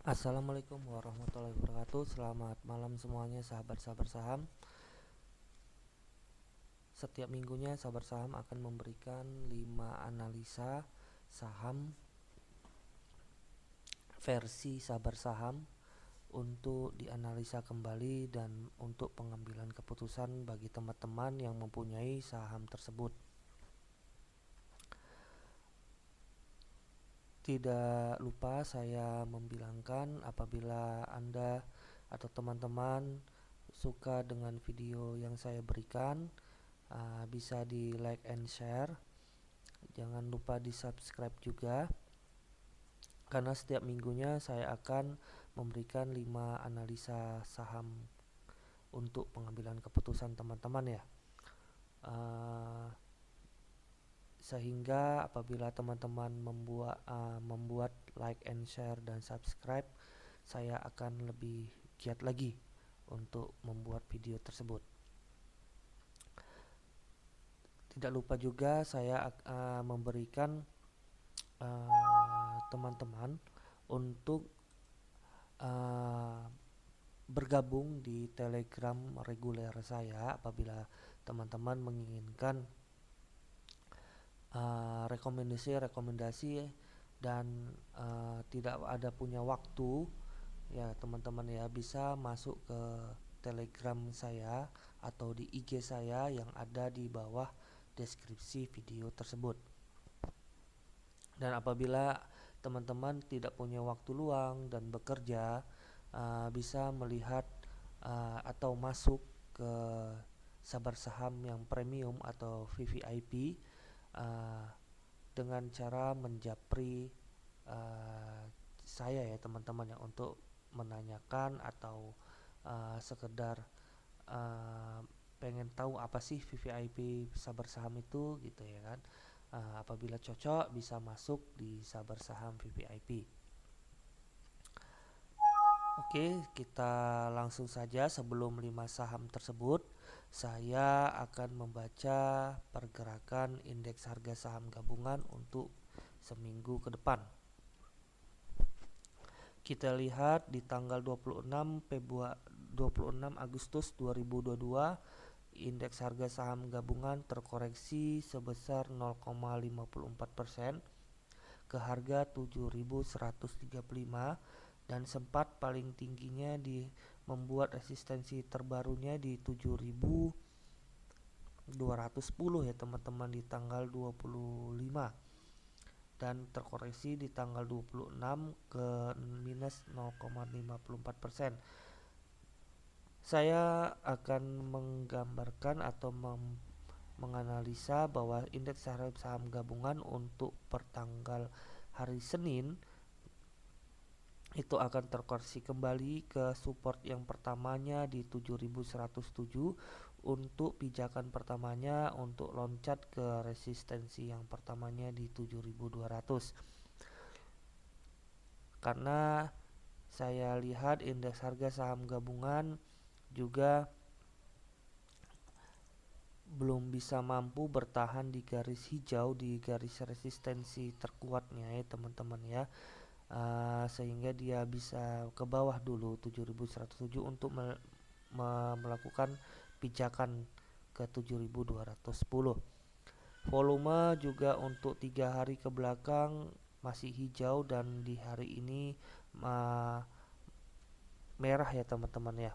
Assalamualaikum warahmatullahi wabarakatuh. Selamat malam semuanya sahabat-sahabat saham. Setiap minggunya sahabat saham akan memberikan 5 analisa saham versi sahabat saham untuk dianalisa kembali dan untuk pengambilan keputusan bagi teman-teman yang mempunyai saham tersebut. Tidak lupa saya membilangkan apabila Anda atau teman-teman suka dengan video yang saya berikan, bisa di like and share. Jangan lupa di subscribe juga, karena setiap minggunya saya akan memberikan 5 analisa saham untuk pengambilan keputusan teman-teman ya. Sehingga apabila teman-teman membuat like and share dan subscribe, saya akan lebih giat lagi untuk membuat video tersebut. Tidak lupa juga saya memberikan teman-teman untuk bergabung di Telegram reguler saya apabila teman-teman menginginkan rekomendasi dan tidak ada punya waktu ya teman-teman ya, bisa masuk ke Telegram saya atau di IG saya yang ada di bawah deskripsi video tersebut. Dan apabila teman-teman tidak punya waktu luang dan bekerja, bisa melihat atau masuk ke sabar saham yang premium atau VVIP dengan cara menjapri saya ya teman-teman ya, untuk menanyakan atau sekedar pengen tahu apa sih VVIP sabar saham itu gitu ya kan. Apabila cocok bisa masuk di sabar saham VVIP. Oke, kita langsung saja. Sebelum 5 saham tersebut, saya akan membaca pergerakan indeks harga saham gabungan untuk seminggu ke depan. Kita lihat di tanggal 26 Agustus 2022, indeks harga saham gabungan terkoreksi sebesar 0,54% ke harga 7.135 dan sempat paling tingginya membuat resistensi terbarunya di 7.210 ya teman-teman di tanggal 25, dan terkoreksi di tanggal 26 ke minus 0,54%. Saya akan menggambarkan atau menganalisa bahwa indeks saham gabungan untuk pertanggal hari Senin itu akan terkoreksi kembali ke support yang pertamanya di 7.107 untuk pijakan pertamanya untuk loncat ke resistensi yang pertamanya di 7.200. Karena saya lihat indeks harga saham gabungan juga belum bisa mampu bertahan di garis hijau, di garis resistensi terkuatnya ya teman-teman ya. Sehingga dia bisa ke bawah dulu 7.107 untuk melakukan pijakan ke 7.210. Volume juga untuk 3 hari ke belakang masih hijau dan di hari ini merah ya teman-teman ya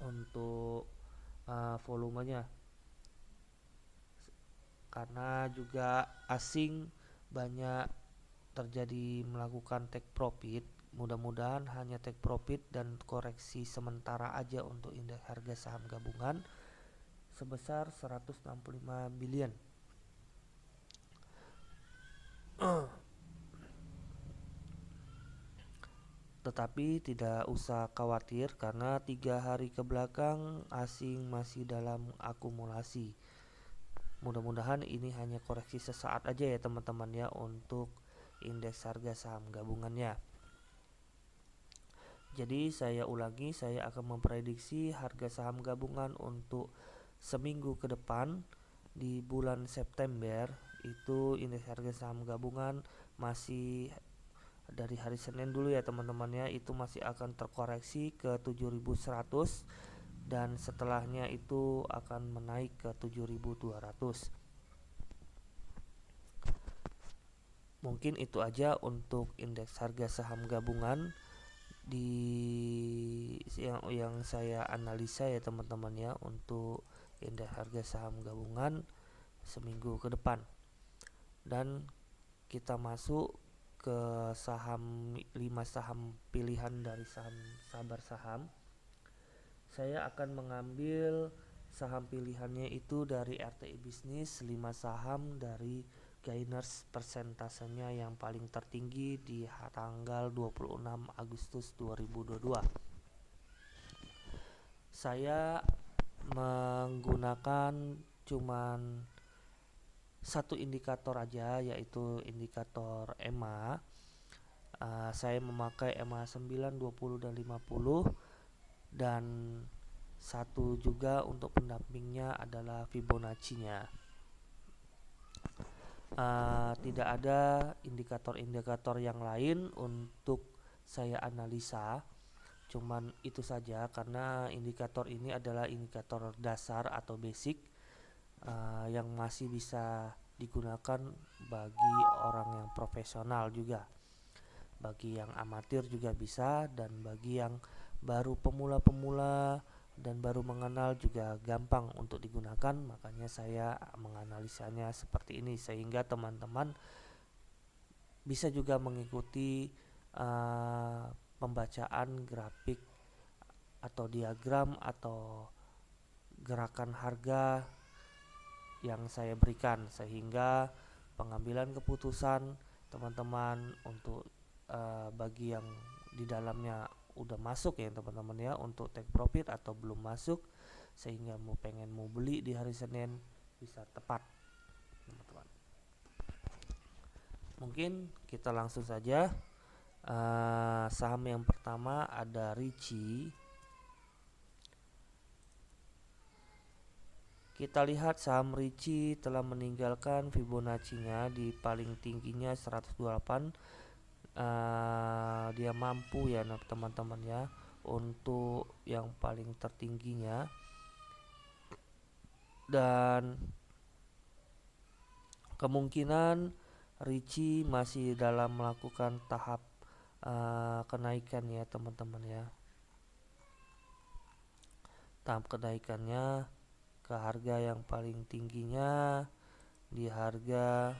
untuk volumenya, karena juga asing banyak terjadi melakukan take profit. Mudah-mudahan hanya take profit dan koreksi sementara aja untuk indeks harga saham gabungan sebesar 165 billion. Tetapi tidak usah khawatir karena 3 hari ke belakang asing masih dalam akumulasi. Mudah-mudahan ini hanya koreksi sesaat aja ya teman-teman ya untuk indeks harga saham gabungannya. Jadi saya ulangi, saya akan memprediksi harga saham gabungan untuk seminggu ke depan. Di bulan September itu indeks harga saham gabungan masih dari hari Senin dulu ya teman-teman ya, itu masih akan terkoreksi ke 7.100 dan setelahnya itu akan menaik ke 7.200. Mungkin itu aja untuk indeks harga saham gabungan di yang saya analisa ya teman-teman ya, untuk indeks harga saham gabungan seminggu ke depan. Dan kita masuk ke 5 saham pilihan dari saham Sabar Saham. Saya akan mengambil saham pilihannya itu dari RTI Bisnis, 5 saham dari gainers persentasenya yang paling tertinggi di tanggal 26 Agustus 2022. Saya menggunakan cuman satu indikator aja, yaitu indikator EMA. Saya memakai EMA 9, 20 dan 50, dan satu juga untuk pendampingnya adalah Fibonacci-nya. Tidak ada indikator-indikator yang lain untuk saya analisa, cuman itu saja karena indikator ini adalah indikator dasar atau basic yang masih bisa digunakan bagi orang yang profesional juga, bagi yang amatir juga bisa, dan bagi yang baru pemula-pemula dan baru mengenal juga gampang untuk digunakan. Makanya saya menganalisanya seperti ini sehingga teman-teman bisa juga mengikuti pembacaan grafik atau diagram atau gerakan harga yang saya berikan, sehingga pengambilan keputusan teman-teman untuk bagi yang di dalamnya udah masuk ya teman-teman ya, untuk take profit atau belum masuk, sehingga pengen mau beli di hari Senin bisa tepat teman-teman. Mungkin kita langsung saja. Saham yang pertama ada Ricci. Kita lihat saham Ricci telah meninggalkan Fibonacci-nya di paling tingginya 128. Dia mampu ya teman-teman ya untuk yang paling tertingginya, dan kemungkinan Ricci masih dalam melakukan tahap kenaikan ya teman-teman ya. Tahap kenaikannya ke harga yang paling tingginya di harga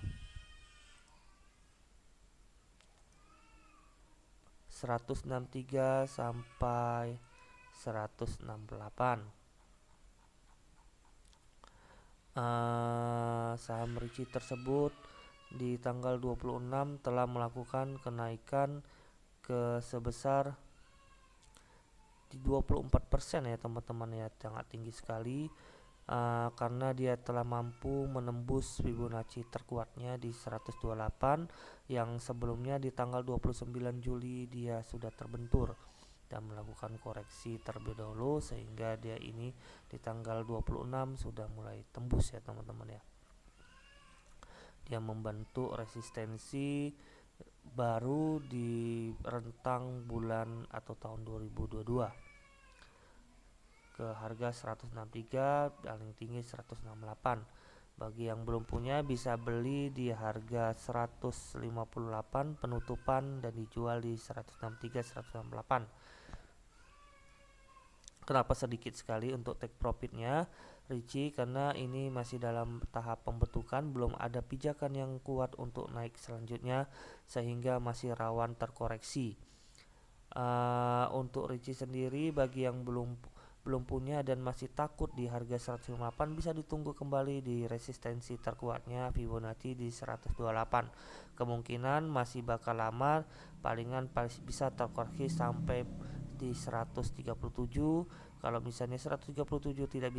163 sampai 168. Saham Ricci tersebut di tanggal 26 telah melakukan kenaikan ke sebesar di 24% ya teman-teman ya, sangat tinggi sekali. Karena dia telah mampu menembus Fibonacci terkuatnya di 128 yang sebelumnya di tanggal 29 Juli dia sudah terbentur dan melakukan koreksi terlebih dahulu, sehingga dia ini di tanggal 26 sudah mulai tembus ya teman-teman ya. Dia membentuk resistensi baru di rentang bulan atau tahun 2022 ke harga 163, paling tinggi 168. Bagi yang belum punya bisa beli di harga 158 penutupan dan dijual di 163, 168. Kenapa sedikit sekali untuk take profitnya Ricci? Karena ini masih dalam tahap pembentukan, belum ada pijakan yang kuat untuk naik selanjutnya, sehingga masih rawan terkoreksi. Untuk Ricci sendiri, bagi yang belum punya dan masih takut di harga 158, bisa ditunggu kembali di resistensi terkuatnya Fibonacci di 128. Kemungkinan masih bakal lama, palingan bisa terkoreksi sampai di 137. Kalau misalnya 137 tidak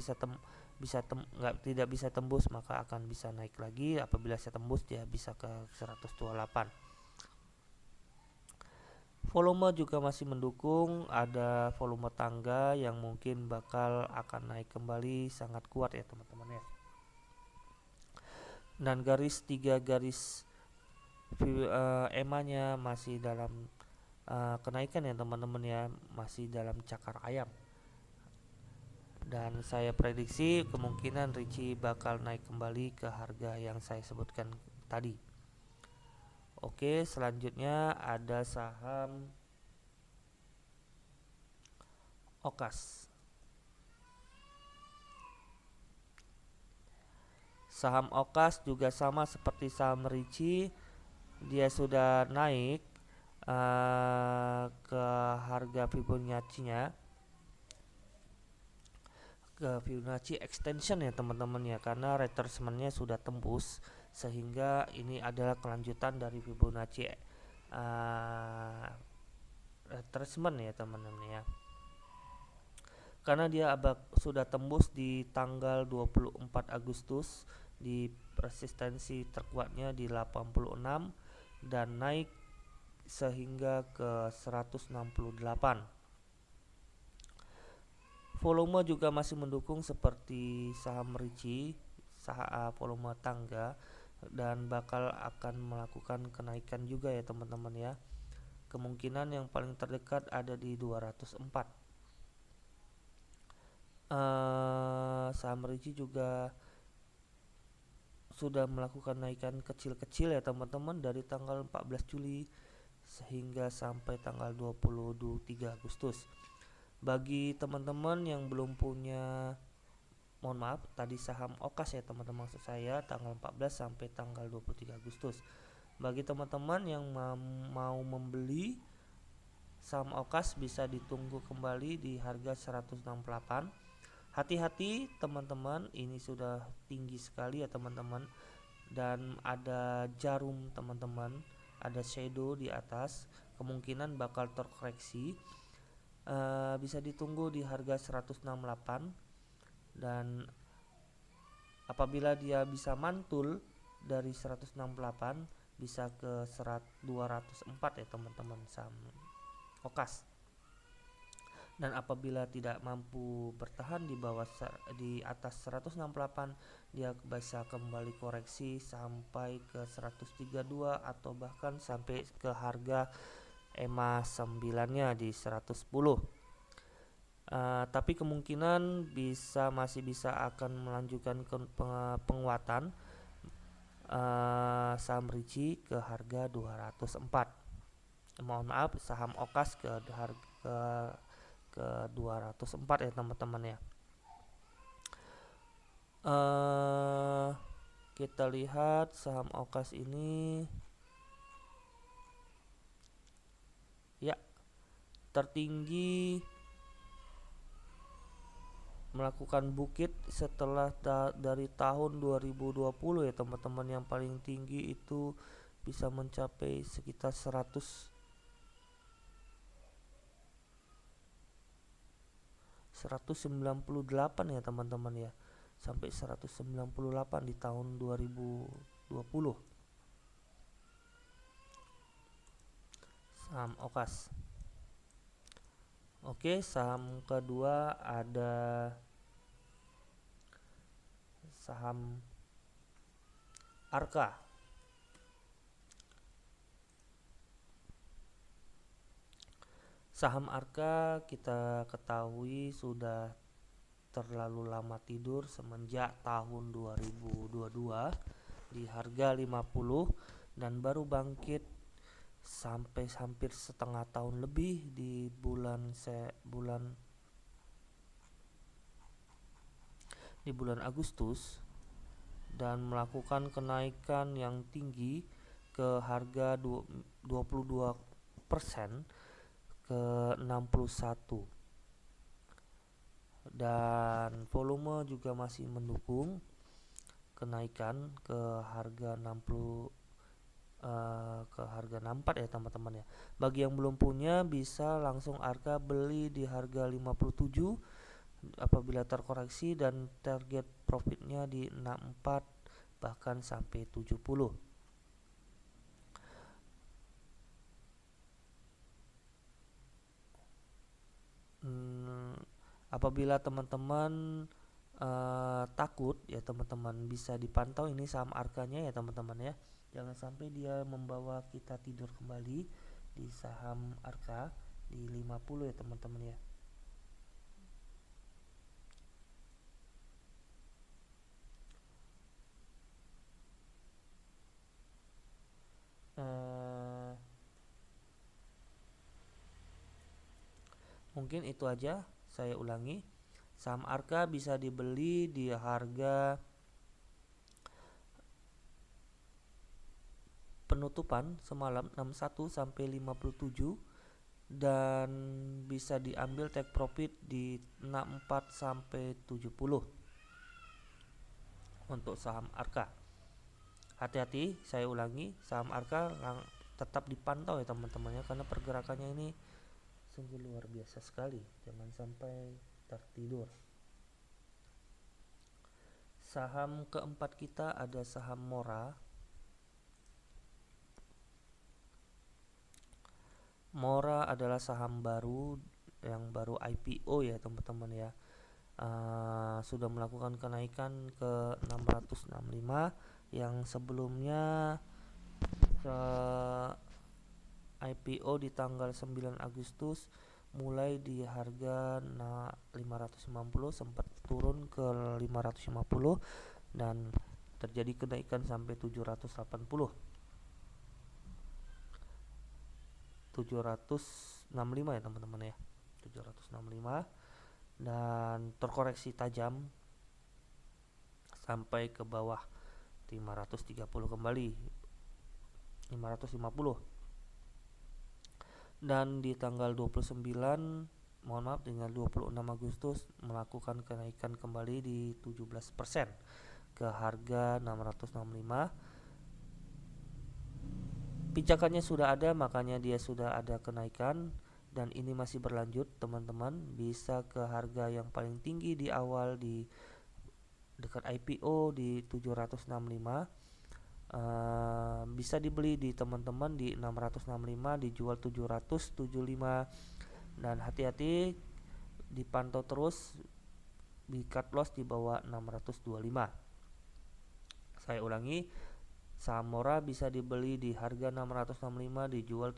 bisa tembus, maka akan bisa naik lagi. Apabila saya tembus, dia bisa ke 128. Volume juga masih mendukung, ada volume tangga yang mungkin bakal akan naik kembali sangat kuat ya teman-teman ya. Dan 3 garis EMA-nya masih dalam kenaikan ya teman-teman ya, masih dalam cakar ayam. Dan saya prediksi kemungkinan Ricci bakal naik kembali ke harga yang saya sebutkan tadi. Oke, selanjutnya ada saham Okas. Saham Okas juga sama seperti saham Ricci, dia sudah naik ke harga Fibonacci-nya, ke Fibonacci extension ya teman-teman ya, karena retracement-nya sudah tembus, sehingga ini adalah kelanjutan dari Fibonacci retracement ya teman-teman ya, karena dia sudah tembus di tanggal 24 Agustus di resistensi terkuatnya di 86 dan naik sehingga ke 168. Volume juga masih mendukung seperti saham Ricci, volume tangga, dan bakal akan melakukan kenaikan juga ya teman-teman ya. Kemungkinan yang paling terdekat ada di 204. Saham Ricci juga sudah melakukan naikan kecil-kecil ya teman-teman dari tanggal 14 Juli sehingga sampai tanggal 23 Agustus. Bagi teman-teman yang belum punya, mohon maaf, tadi saham Okas ya teman-teman, maksud saya tanggal 14 sampai tanggal 23 Agustus. Bagi teman-teman yang mau membeli saham Okas bisa ditunggu kembali di harga 168. Hati-hati teman-teman, ini sudah tinggi sekali ya teman-teman, dan ada jarum teman-teman, ada shadow di atas, kemungkinan bakal terkoreksi. Bisa ditunggu di harga 168, dan apabila dia bisa mantul dari 168 bisa ke 204 ya teman-teman saham Okas. Dan apabila tidak mampu bertahan di atas 168, dia bisa kembali koreksi sampai ke 132 atau bahkan sampai ke harga EMA 9-nya di 110. Tapi kemungkinan masih bisa akan melanjutkan penguatan saham Ricci ke harga 204. Mohon maaf, saham Okas ke harga ke 204 ya teman-teman ya. Kita lihat saham Okas ini ya tertinggi melakukan bukit setelah dari tahun 2020 ya teman-teman. Yang paling tinggi itu bisa mencapai sekitar 198 ya teman-teman ya, sampai 198 di tahun 2020 saham Okas. Oke, saham kedua ada saham Arka. Saham Arka kita ketahui sudah terlalu lama tidur semenjak tahun 2022 di harga 50 dan baru bangkit sampai hampir setengah tahun lebih di bulan Agustus, dan melakukan kenaikan yang tinggi ke harga 22% ke 61, dan volume juga masih mendukung kenaikan ke harga 64 ya teman-teman ya. Bagi yang belum punya bisa langsung Arka beli di harga 57 apabila terkoreksi, dan target profitnya di 64 bahkan sampai 70. Apabila teman-teman takut ya teman-teman bisa dipantau ini saham Arkanya ya teman-teman ya. Jangan sampai dia membawa kita tidur kembali di saham Arka di 50 ya teman-teman ya. Eh, Mungkin itu aja, saya ulangi. Saham Arka bisa dibeli di harga penutupan semalam 61 sampai 57 dan bisa diambil take profit di 64 sampai 70 untuk saham Arka. Hati-hati, saya ulangi, saham Arka tetap dipantau ya teman-teman ya, karena pergerakannya ini sungguh luar biasa sekali. Jangan sampai tertidur. Saham keempat kita ada saham Mora. Mora adalah saham baru yang baru IPO ya teman-teman ya. Sudah melakukan kenaikan ke 665 yang sebelumnya IPO di tanggal 9 Agustus mulai di harga 550, sempat turun ke 550 dan terjadi kenaikan sampai 765 ya teman-teman ya, 765 dan terkoreksi tajam sampai ke bawah 530 kembali 550 dan di tanggal 29 dengan 26 Agustus melakukan kenaikan kembali di 17% ke harga 665. Pijakannya sudah ada, makanya dia sudah ada kenaikan dan ini masih berlanjut teman-teman. Bisa ke harga yang paling tinggi di awal di dekat IPO di 765. Bisa dibeli di teman-teman di 665, dijual 775 dan hati-hati dipantau terus di cut loss di bawah 625. Saya ulangi, saham Mora bisa dibeli di harga 665, dijual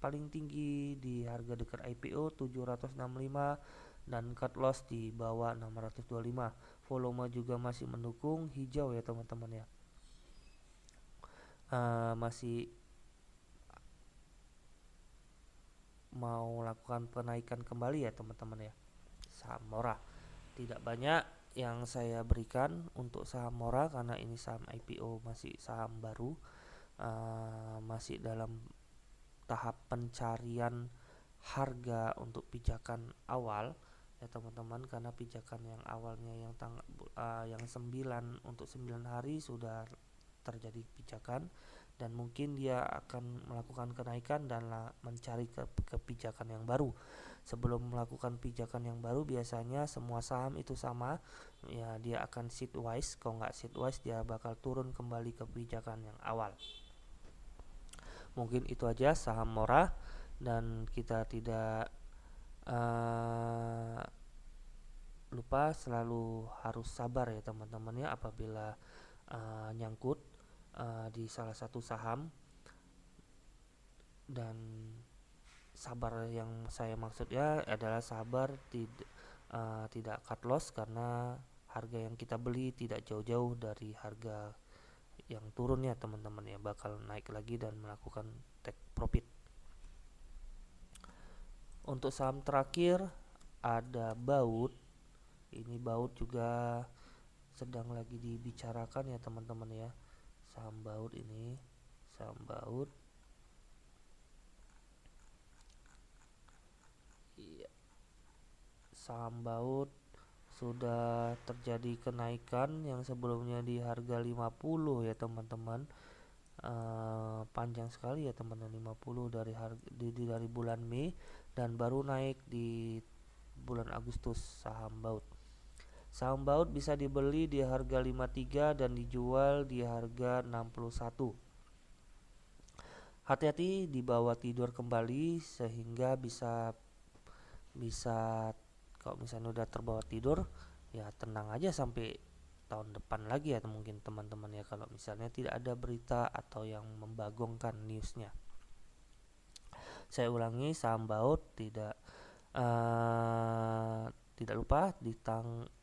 paling tinggi di harga dekat IPO 765 dan cut loss di bawah 625. Volume juga masih mendukung, hijau ya teman-teman ya. Masih mau lakukan penaikan kembali ya teman-teman ya. Saham Mora tidak banyak yang saya berikan untuk saham Mora karena ini saham IPO, masih saham baru, masih dalam tahap pencarian harga untuk pijakan awal ya teman-teman, karena pijakan yang awalnya yang 9 untuk 9 hari sudah terjadi pijakan dan mungkin dia akan melakukan kenaikan dan mencari kebijakan yang baru. Sebelum melakukan pijakan yang baru biasanya semua saham itu sama ya, dia akan sidewise, kalau nggak sidewise dia bakal turun kembali ke pijakan yang awal. Mungkin itu aja saham Mora dan kita tidak lupa selalu harus sabar ya teman-teman ya apabila nyangkut di salah satu saham. Dan sabar yang saya maksud ya adalah sabar tidak cut loss karena harga yang kita beli tidak jauh-jauh dari harga yang turunnya teman-teman ya, bakal naik lagi dan melakukan take profit. Untuk saham terakhir ada Baut. Ini Baut juga sedang lagi dibicarakan ya teman-teman ya. Saham Baut ini, saham Baut. Iya. Saham Baut sudah terjadi kenaikan yang sebelumnya di harga 50 ya teman-teman. Panjang sekali ya teman-teman, 50 dari dari bulan Mei dan baru naik di bulan Agustus saham Baut. Saham Baut bisa dibeli di harga 53 dan dijual di harga 61. Hati-hati dibawa tidur kembali sehingga bisa kalau misalnya udah terbawa tidur ya tenang aja sampai tahun depan lagi ya mungkin teman-teman ya, kalau misalnya tidak ada berita atau yang membagongkan newsnya. Saya ulangi, saham baut tidak lupa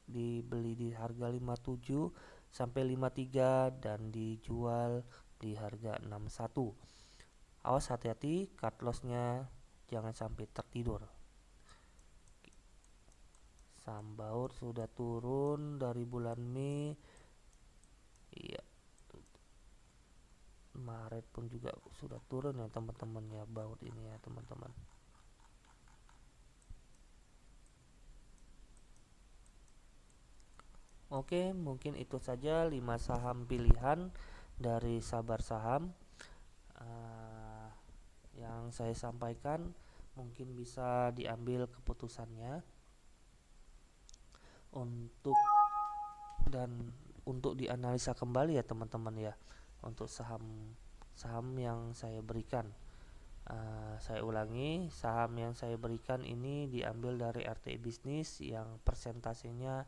dibeli di harga 57 sampai 53 dan dijual di harga 61. Awas, hati-hati, cut lossnya jangan sampai tertidur. Saham baut sudah turun dari bulan Mei. Iya, Maret pun juga sudah turun ya teman-teman ya, baut ini ya teman-teman. Oke, mungkin itu saja 5 saham pilihan dari Sabar Saham yang saya sampaikan. Mungkin bisa diambil keputusannya untuk dianalisa kembali ya teman-teman ya, untuk saham yang saya berikan. Saya ulangi, saham yang saya berikan ini diambil dari RTI Bisnis yang persentasenya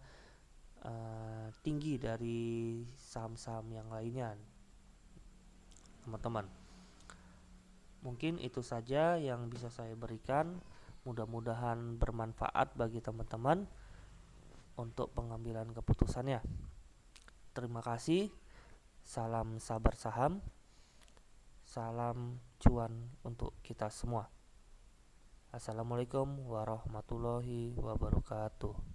tinggi dari saham-saham yang lainnya teman-teman. Mungkin itu saja yang bisa saya berikan, mudah-mudahan bermanfaat bagi teman-teman untuk pengambilan keputusannya. Terima kasih. Salam sabar saham, salam cuan untuk kita semua. Assalamualaikum warahmatullahi wabarakatuh.